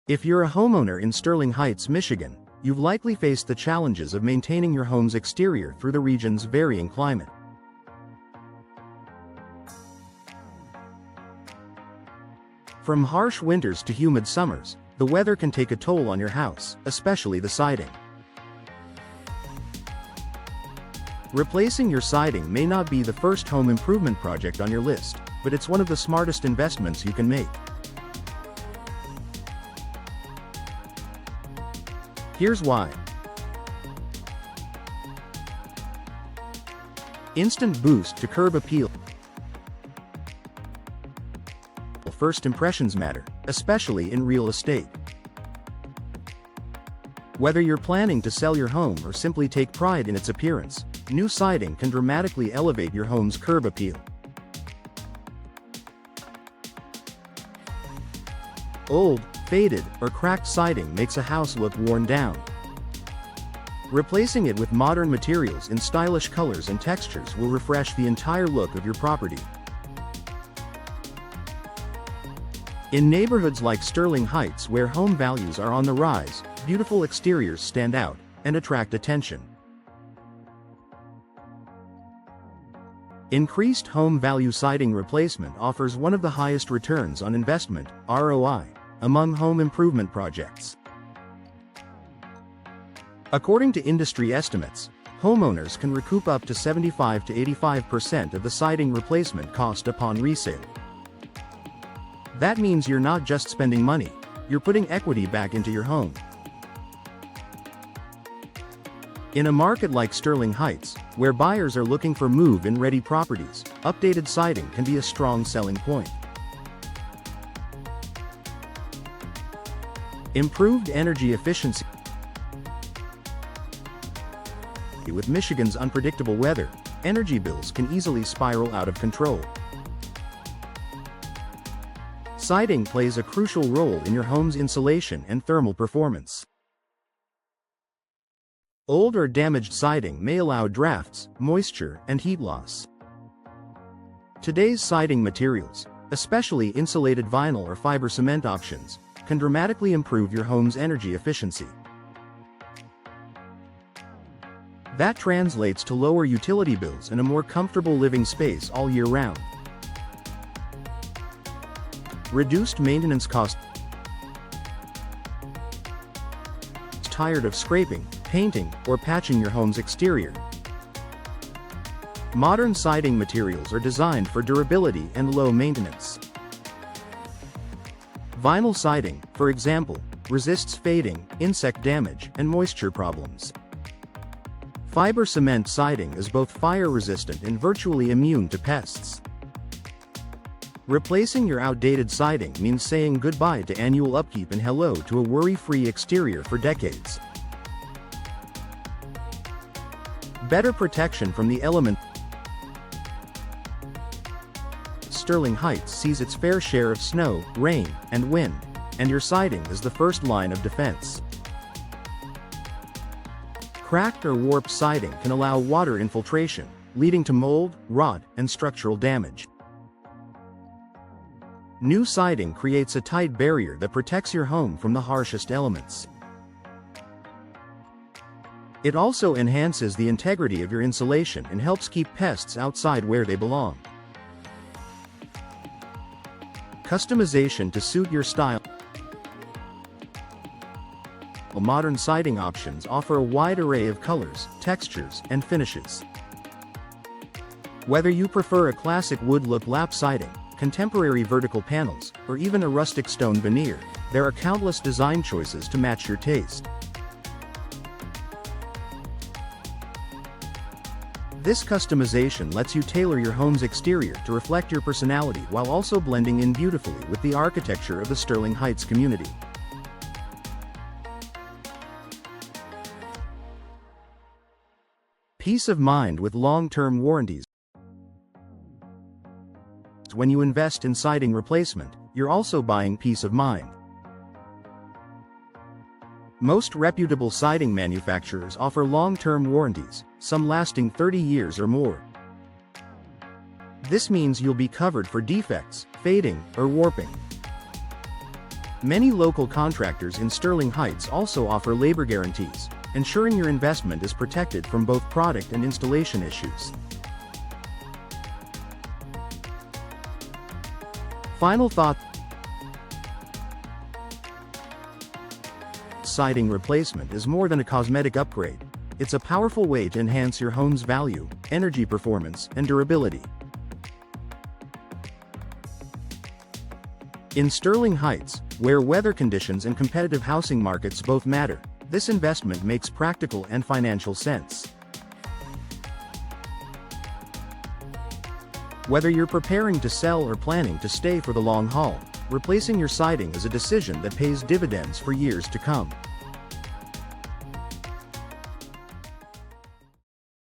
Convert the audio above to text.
If you're a homeowner in Sterling Heights, Michigan, you've likely faced the challenges of maintaining your home's exterior through the region's varying climate. From harsh winters to humid summers, the weather can take a toll on your house, especially the siding. Replacing your siding may not be the first home improvement project on your list, but it's one of the smartest investments you can make. Here's why. Instant boost to curb appeal. First impressions matter, especially in real estate. Whether you're planning to sell your home or simply take pride in its appearance, new siding can dramatically elevate your home's curb appeal. Old, faded, or cracked siding makes a house look worn down. Replacing it with modern materials in stylish colors and textures will refresh the entire look of your property. In neighborhoods like Sterling Heights, where home values are on the rise, beautiful exteriors stand out and attract attention. Increased home value siding replacement offers one of the highest returns on investment, ROI, among home improvement projects. According to industry estimates, homeowners can recoup up to 75 to 85% of the siding replacement cost upon resale. That means you're not just spending money, you're putting equity back into your home. In a market like Sterling Heights, where buyers are looking for move-in ready properties, updated siding can be a strong selling point. Improved energy efficiency. With Michigan's unpredictable weather, energy bills can easily spiral out of control. Siding plays a crucial role in your home's insulation and thermal performance. Old or damaged siding may allow drafts, moisture, and heat loss. Today's siding materials, especially insulated vinyl or fiber cement options, can dramatically improve your home's energy efficiency. That translates to lower utility bills and a more comfortable living space all year round. Reduced maintenance costs. Tired of scraping, painting, or patching your home's exterior? Modern siding materials are designed for durability and low maintenance. Vinyl siding, for example, resists fading, insect damage, and moisture problems. Fiber cement siding is both fire-resistant and virtually immune to pests. Replacing your outdated siding means saying goodbye to annual upkeep and hello to a worry-free exterior for decades. Better protection from the elements. Sterling Heights sees its fair share of snow, rain, and wind, and your siding is the first line of defense. Cracked or warped siding can allow water infiltration, leading to mold, rot, and structural damage. New siding creates a tight barrier that protects your home from the harshest elements. It also enhances the integrity of your insulation and helps keep pests outside where they belong. Customization to suit your style. Modern siding options offer a wide array of colors, textures, and finishes. Whether you prefer a classic wood-look lap siding, contemporary vertical panels, or even a rustic stone veneer, there are countless design choices to match your taste. This customization lets you tailor your home's exterior to reflect your personality while also blending in beautifully with the architecture of the Sterling Heights community. Peace of mind with long-term warranties. When you invest in siding replacement, you're also buying peace of mind. Most reputable siding manufacturers offer long-term warranties, some lasting 30 years or more. This means you'll be covered for defects, fading, or warping. Many local contractors in Sterling Heights also offer labor guarantees, ensuring your investment is protected from both product and installation issues. Final thought: siding replacement is more than a cosmetic upgrade. It's a powerful way to enhance your home's value, energy performance, and durability. In Sterling Heights, where weather conditions and competitive housing markets both matter, this investment makes practical and financial sense. Whether you're preparing to sell or planning to stay for the long haul, replacing your siding is a decision that pays dividends for years to come.